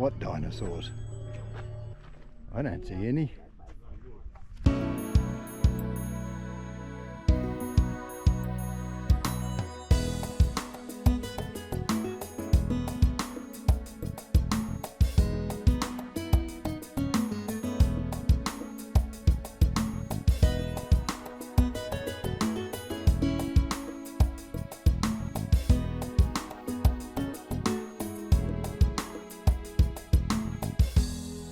What dinosaurs? I don't see any.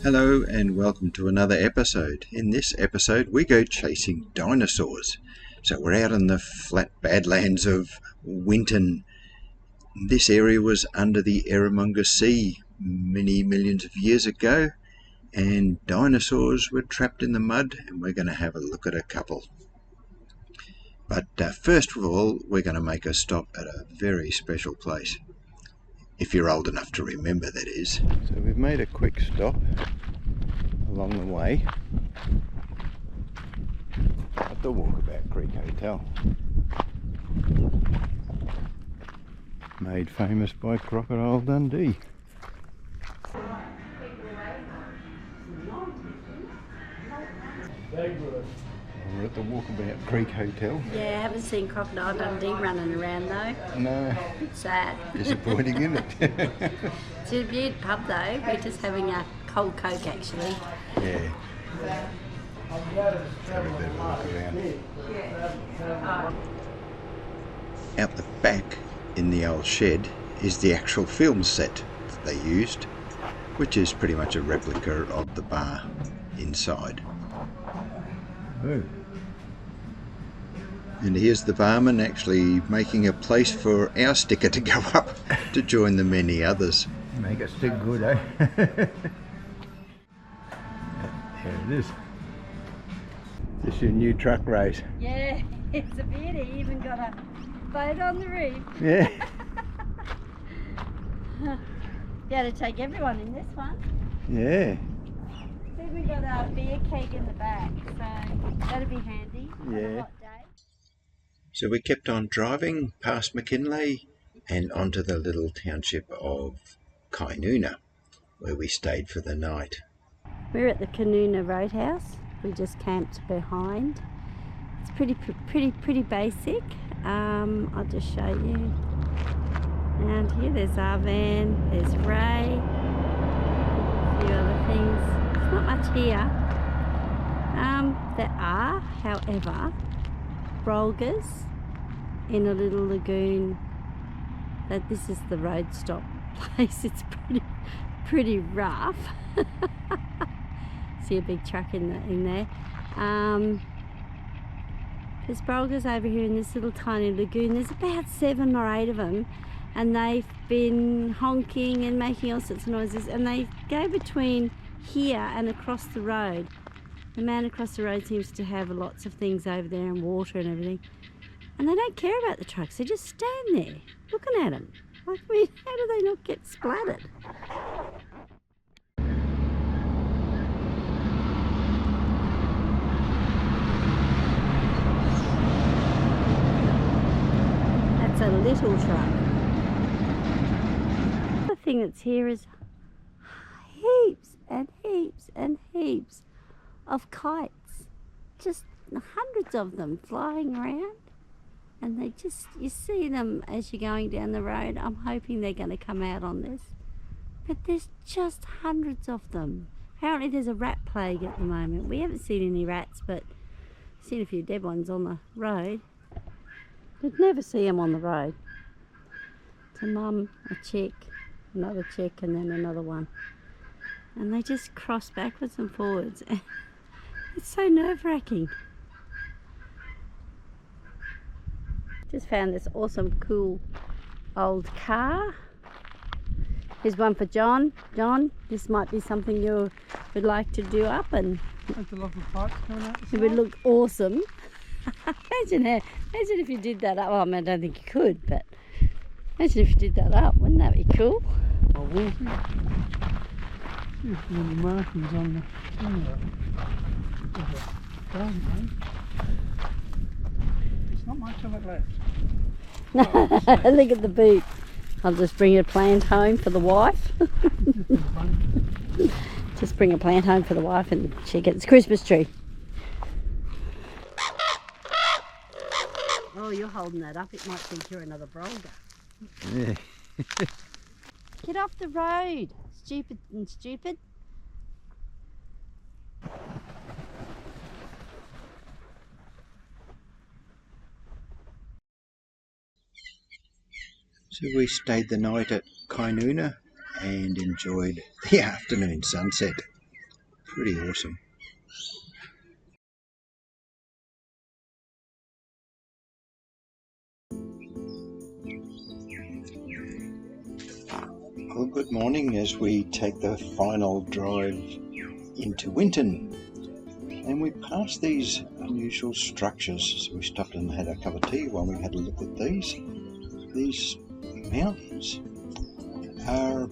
Hello and welcome to another episode. In this episode we go chasing dinosaurs. So we're out in the flat badlands of Winton. This area was under the Eromunga Sea many millions of years ago, and dinosaurs were trapped in the mud, and we're going to have a look at a couple. But first of all, we're going to make a stop at a very special place. If you're old enough to remember, that is. So we've made a quick stop along the way at the Walkabout Creek Hotel, made famous by Crocodile Dundee. We're at the Walkabout Creek Hotel. Yeah, I haven't seen Crocodile Dundee running around though. No. It's sad. Disappointing, isn't it? It's a beautiful pub though. We're just having a cold Coke actually. Yeah. Let's have a bit of a look around. Out the back in the old shed is the actual film set that they used, which is pretty much a replica of the bar inside. Oh. And here's the barman actually making a place for our sticker to go up to join the many others. Make it stick good, eh? There it is. This is your new truck race. Yeah, it's a beauty. Even got a boat on the roof. Yeah. Be able to take everyone in this one. Yeah. We got a beer keg in the back, so that'll be handy on a Yeah. hot day. So we kept on driving past McKinley and onto the little township of Kainuna, where we stayed for the night. We're at the Kainuna Roadhouse. We just camped behind. It's pretty basic. I'll just show you. And here there's our van, there's Ray, a few other things. There's not much here. There are, however, brolgas in a little lagoon. That this is the road stop place. It's pretty rough. See a big truck in there. There's brolgas over here in this little tiny lagoon. There's about 7 or 8 of them, and they've been honking and making all sorts of noises, and they go between here and across the road. The man across the road seems to have lots of things over there and water and everything, and they don't care about the trucks. They just stand there looking at them. Like, I mean, how do they not get splattered? That's a little truck. The thing that's here is heaps and heaps and heaps of kites, just hundreds of them flying around, and you see them as you're going down the road. I'm hoping they're going to come out on this, but there's just hundreds of them. Apparently there's a rat plague at the moment. We haven't seen any rats, but I've seen a few dead ones on the road. You'd never see them on the road. It's a mum, a chick, another chick, and then another one, and they just cross backwards and forwards. It's so nerve-wracking. Just found this awesome, cool old car. Here's one for John. John, this might be something you would like to do up, and There's a lot of pipes coming out. it would look awesome. Imagine if you did that up. Well, I mean, I don't think you could, but imagine if you did that up. Wouldn't that be cool? I will see. There's the markings on the There's not much of it left. Look at the boot. I'll just bring a plant home for the wife. Just bring a plant home for the wife and she gets a Christmas tree. Oh, you're holding that up. It might think you're another brolga. Yeah. Get off the road. Stupid and stupid. So we stayed the night at Kainuna and enjoyed the afternoon sunset. Pretty awesome. Well, good morning as we take the final drive into Winton. And we passed these unusual structures. So we stopped and had a cup of tea while we had a look at these. These mountains are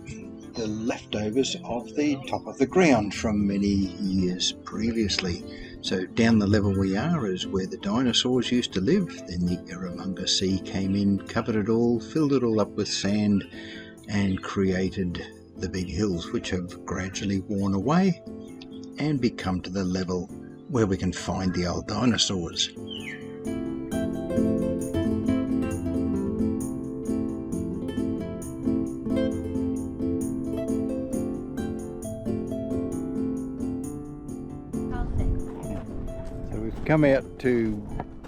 the leftovers of the top of the ground from many years previously. So down the level we are is where the dinosaurs used to live. Then the Eromunga Sea came in, covered it all, filled it all up with sand and created the big hills, which have gradually worn away and become to the level where we can find the old dinosaurs. So we've come out to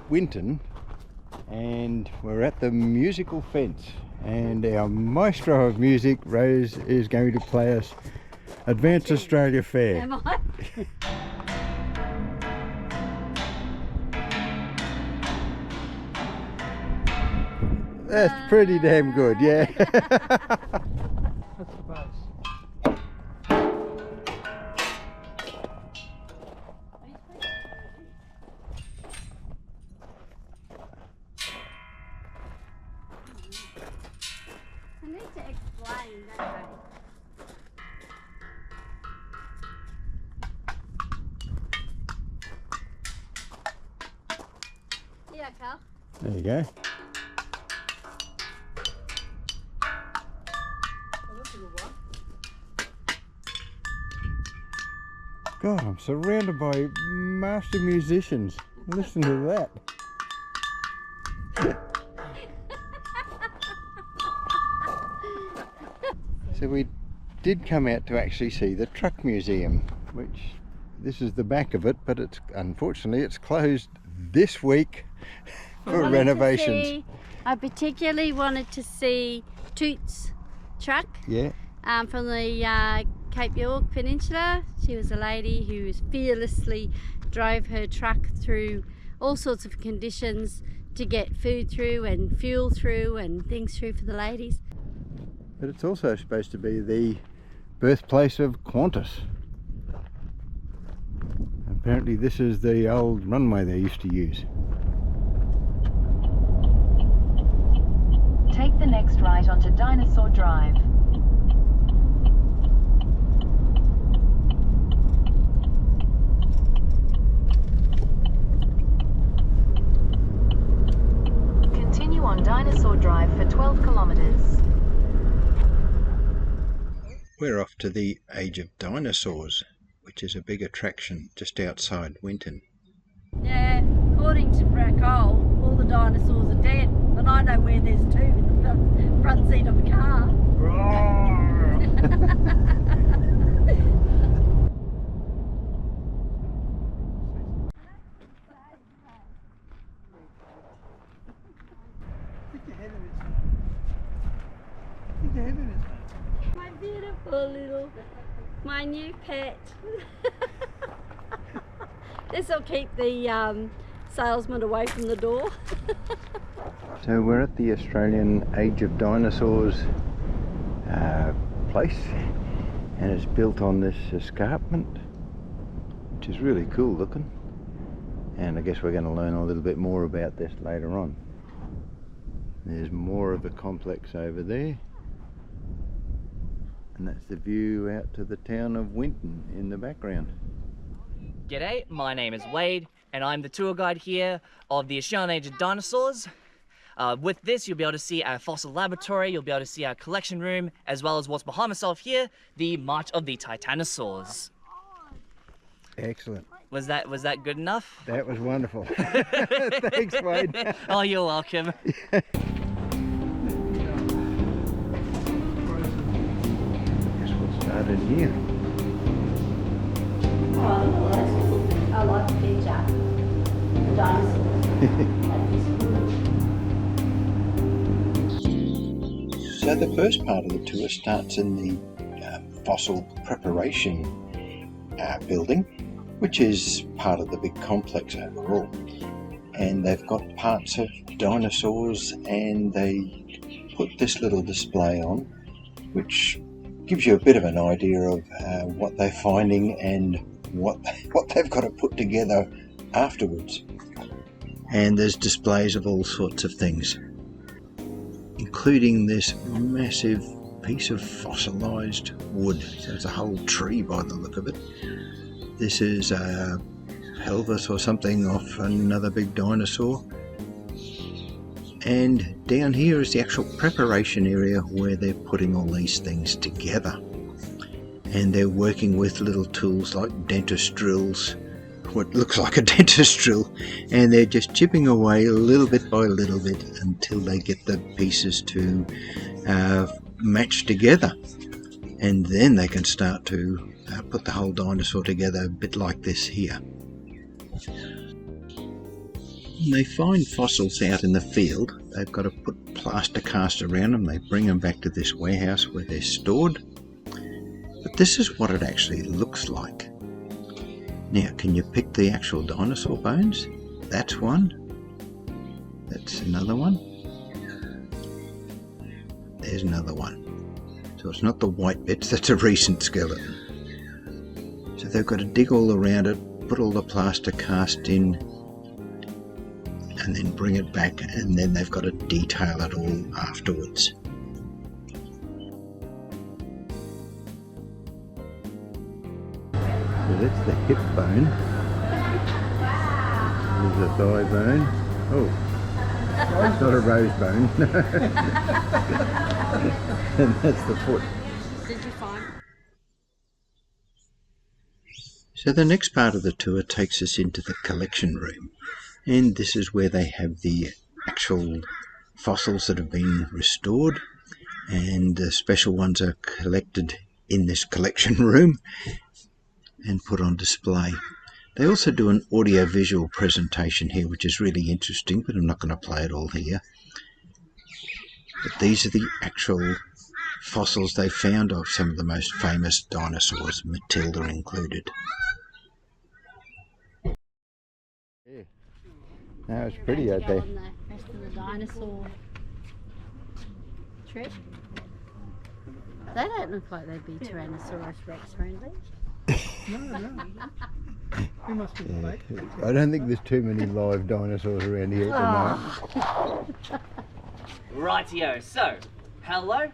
Winton and we're at the musical fence, and our maestro of music, Rose, is going to play us Advance Australia Fair. Am I? That's pretty damn good, yeah. That's the base. I need to explain, don't I? Yeah, Carl. There you go. God, I'm surrounded by master musicians. Listen to that. So we did come out to actually see the truck museum, which this is the back of it, but it's unfortunately it's closed this week for renovations. I particularly wanted to see Toots' truck. Yeah. From the Cape York Peninsula. She was a lady who fearlessly drove her truck through all sorts of conditions to get food through and fuel through and things through for the ladies. But it's also supposed to be the birthplace of Qantas. Apparently this is the old runway they used to use. Take the next right onto Dinosaur Drive. Continue on Dinosaur Drive for 12 kilometres. We're off to the Age of Dinosaurs, which is a big attraction just outside Winton. Yeah, according to Bracole, all the dinosaurs are dead, and I know where there's two in the front seat of a car. My beautiful little, my new pet. This will keep the salesman away from the door. So we're at the Australian Age of Dinosaurs place, and it's built on this escarpment, which is really cool looking, and I guess we're going to learn a little bit more about this later on. There's more of the complex over there, and that's the view out to the town of Winton in the background. G'day, my name is Wade, and I'm the tour guide here of the Australian Age of Dinosaurs. With this, you'll be able to see our fossil laboratory, you'll be able to see our collection room, as well as what's behind myself here, the March of the Titanosaurs. Excellent. Was that good enough? That was wonderful. Thanks, Wayne. Oh, you're welcome. Guess we'll start in here. Oh, that's cool. I like the picture. The dinosaurs. So the first part of the tour starts in the fossil preparation building, which is part of the big complex overall. And they've got parts of dinosaurs, and they put this little display on, which gives you a bit of an idea of what they're finding and what they've got to put together afterwards. And there's displays of all sorts of things, including this massive piece of fossilised wood. So it's a whole tree by the look of it. This is a pelvis or something off another big dinosaur. And down here is the actual preparation area where they're putting all these things together. And they're working with little tools like dentist drills, what looks like a dentist drill, and they're just chipping away little bit by little bit until they get the pieces to match together. And then they can start to put the whole dinosaur together a bit like this here. When they find fossils out in the field, they've got to put plaster cast around them. They bring them back to this warehouse where they're stored. But this is what it actually looks like. Now, can you pick the actual dinosaur bones? That's one. That's another one. There's another one. So it's not the white bits, that's a recent skeleton. So they've got to dig all around it, put all the plaster cast in, and then bring it back, and then they've got to detail it all afterwards. So that's the hip bone. There's the thigh bone. Oh, it's not a rose bone. And that's the foot. Did you find? So the next part of the tour takes us into the collection room. And this is where they have the actual fossils that have been restored, and the special ones are collected in this collection room and put on display. They also do an audio-visual presentation here, which is really interesting, but I'm not going to play it all here. But these are the actual fossils they found of some of the most famous dinosaurs, Matilda included. Yeah. No, it's pretty out there. On the rest of the dinosaur trip. They don't look like they'd be Tyrannosaurus Rex friendly. No. We must be fake. I don't think there's too many live dinosaurs around here at the moment. Rightio, so, hello.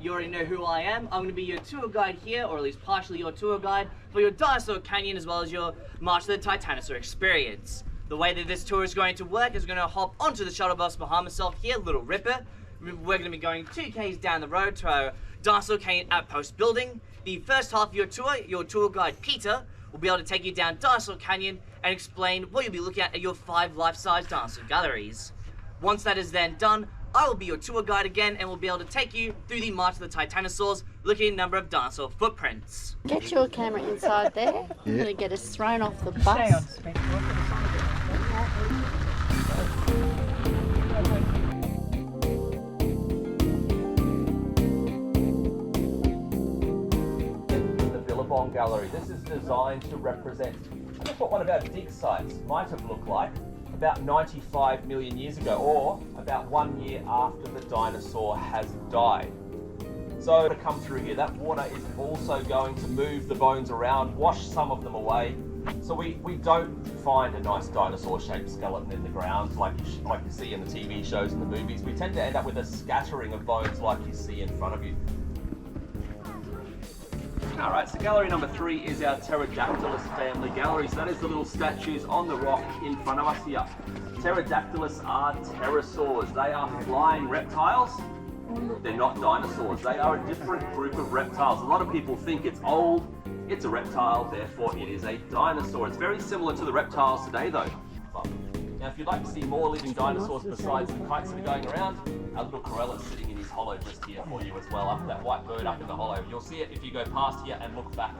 You already know who I am. I'm going to be your tour guide here, or at least partially your tour guide, for your Dinosaur Canyon as well as your March of the Titanosaur experience. The way that this tour is going to work is going to hop onto the shuttle bus behind myself here, Little Ripper. We're going to be going 2 k's down the road to our Dinosaur Canyon Outpost building. The first half of your tour guide Peter will be able to take you down Dinosaur Canyon and explain what you'll be looking at your 5 life-size dinosaur galleries. Once that is then done, I will be your tour guide again and will be able to take you through the March of the Titanosaurs, looking at a number of dinosaur footprints. Get your camera inside there. You're going to get us thrown off the bus. Gallery. This is designed to represent what one of our dig sites might have looked like about 95 million years ago, or about 1 year after the dinosaur has died. So to come through here, that water is also going to move the bones around, wash some of them away. So we don't find a nice dinosaur-shaped skeleton in the ground like you see in the TV shows and the movies. We tend to end up with a scattering of bones like you see in front of you. Alright, so gallery number 3 is our Pterodactylus family gallery. So that is the little statues on the rock in front of us here. Pterodactylus are pterosaurs. They are flying reptiles. They're not dinosaurs. They are a different group of reptiles. A lot of people think it's old, it's a reptile, therefore it is a dinosaur. It's very similar to the reptiles today though. Now if you'd like to see more living dinosaurs besides the kites that are going around, our little Corella's sitting in his hollow just here for you as well, up that white bird up in the hollow. You'll see it if you go past here and look back.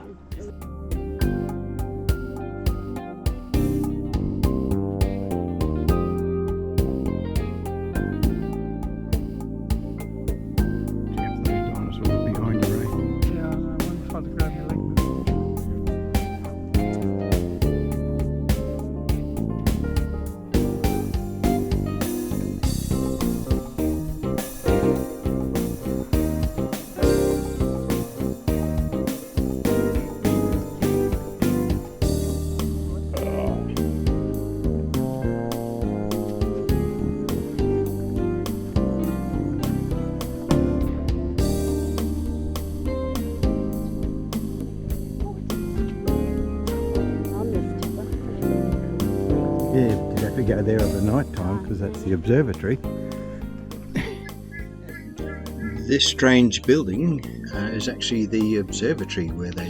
Yeah, you'd have to go there at the night time because that's the observatory. This strange building is actually the observatory where they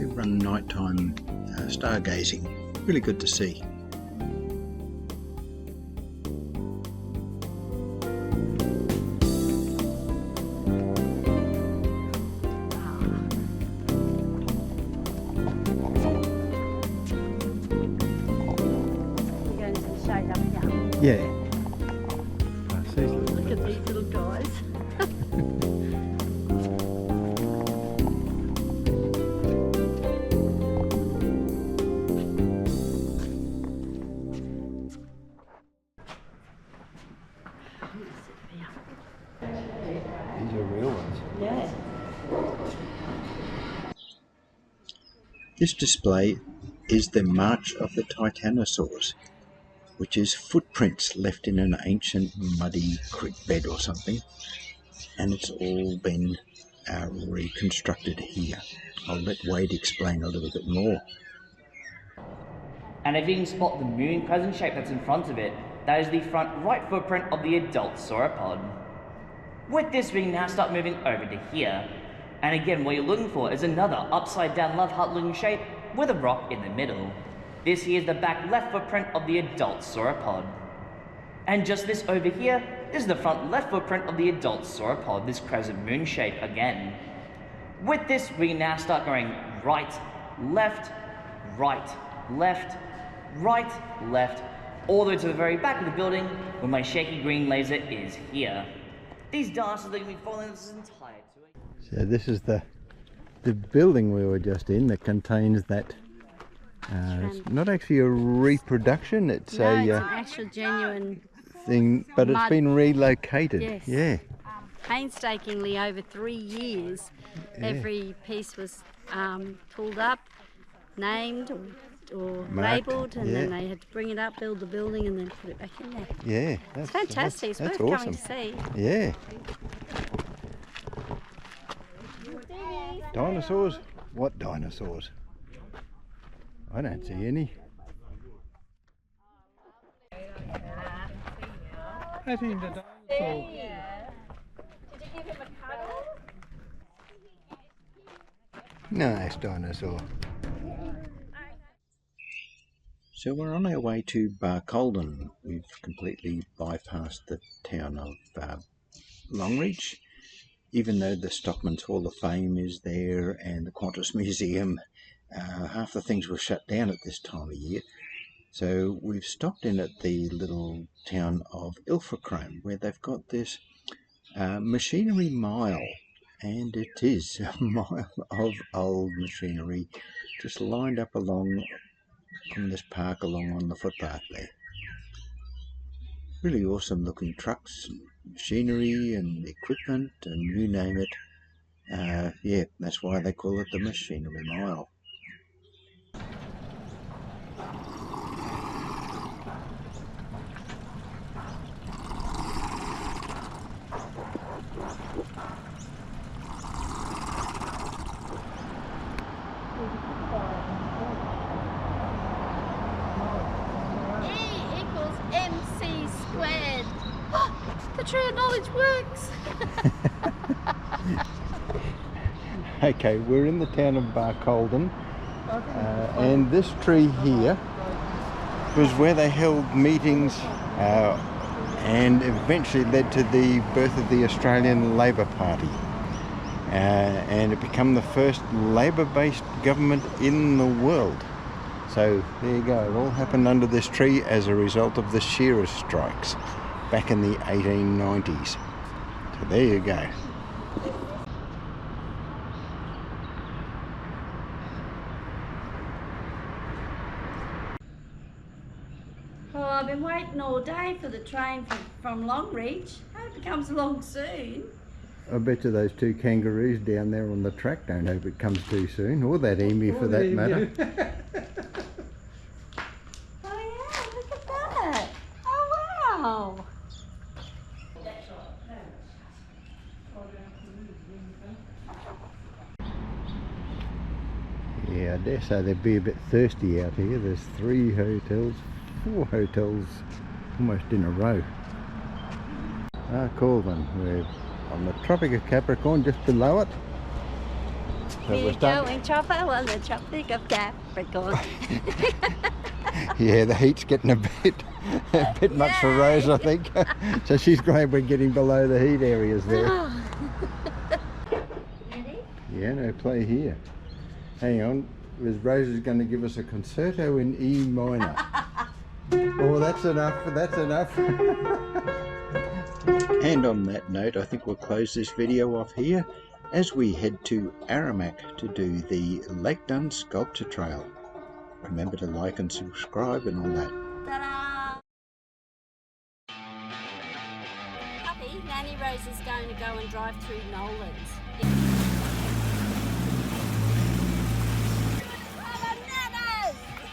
run nighttime stargazing. Really good to see. Yeah. Look at these little guys. These are real ones. Yeah. This display is the March of the Titanosaurs, which is footprints left in an ancient muddy creek bed or something, and it's all been reconstructed here. I'll let Wade explain a little bit more. And if you can spot the moon crescent shape that's in front of it, that is the front right footprint of the adult sauropod. With this, we can now start moving over to here. And again, what you're looking for is another upside down love heart looking shape with a rock in the middle. This here is the back left footprint of the adult sauropod. And just this over here is the front left footprint of the adult sauropod, this crescent moon shape again. With this, we can now start going right, left, right, left, right, left, all the way to the very back of the building where my shaky green laser is here. These dinosaurs are going to be following this entire tour. So this is the building we were just in that contains that. It's not actually a reproduction, it's No, it's a an actual genuine thing, but it's mud. been relocated. Yes. Yeah. painstakingly over 3 years. Yeah. Every piece was pulled up, named or Marked, labelled, and yeah. then they had to bring it up, build the building, and then put it back in there. Yeah, It's fantastic. It's that's worth awesome. coming to see. Yeah. Dinosaurs? What dinosaurs? I don't see any. I think the dinosaur. Did you give him a cuddle? Nice dinosaur. So we're on our way to Barcolden. We've completely bypassed the town of Longreach. Even though the Stockman's Hall of Fame is there and the Qantas Museum, half the things were shut down at this time of year. So we've stopped in at the little town of Ilfracombe, where they've got this machinery mile, and it is a mile of old machinery just lined up along on this park along on the footpath there. Really awesome looking trucks and machinery and equipment and you name it. Yeah, that's why they call it the machinery mile. area knowledge works. Okay, we're in the town of Barcolden, and this tree here was where they held meetings and eventually led to the birth of the Australian Labor Party. And it became the first Labor-based government in the world. So there you go, it all happened under this tree as a result of the shearers' strikes back in the 1890s. So there you go. Well, I've been waiting all day for the train from Longreach. I hope it comes along soon. I bet you those two kangaroos down there on the track don't hope it comes too soon, or that emu for that matter. Oh yeah, look at that. Oh wow. Yeah, I dare say they'd be a bit thirsty out here. There's 3 hotels, 4 hotels almost in a row. Colvin, we're on the Tropic of Capricorn, just below it. So We're going tropical on the Tropic of Capricorn. Yeah, the heat's getting a bit much for Rose, I think. So she's glad we're getting below the heat areas there. Ready? Yeah, no play here. Hang on, Rose is going to give us a concerto in E minor. Oh, that's enough, that's enough. And on that note, I think we'll close this video off here as we head to Eromunga to do the Lake Dun Sculpture Trail. Remember to like and subscribe and all that. Ta-da! Puppy, Nanny Rose is going to go and drive through Nolan's.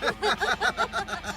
Bananas!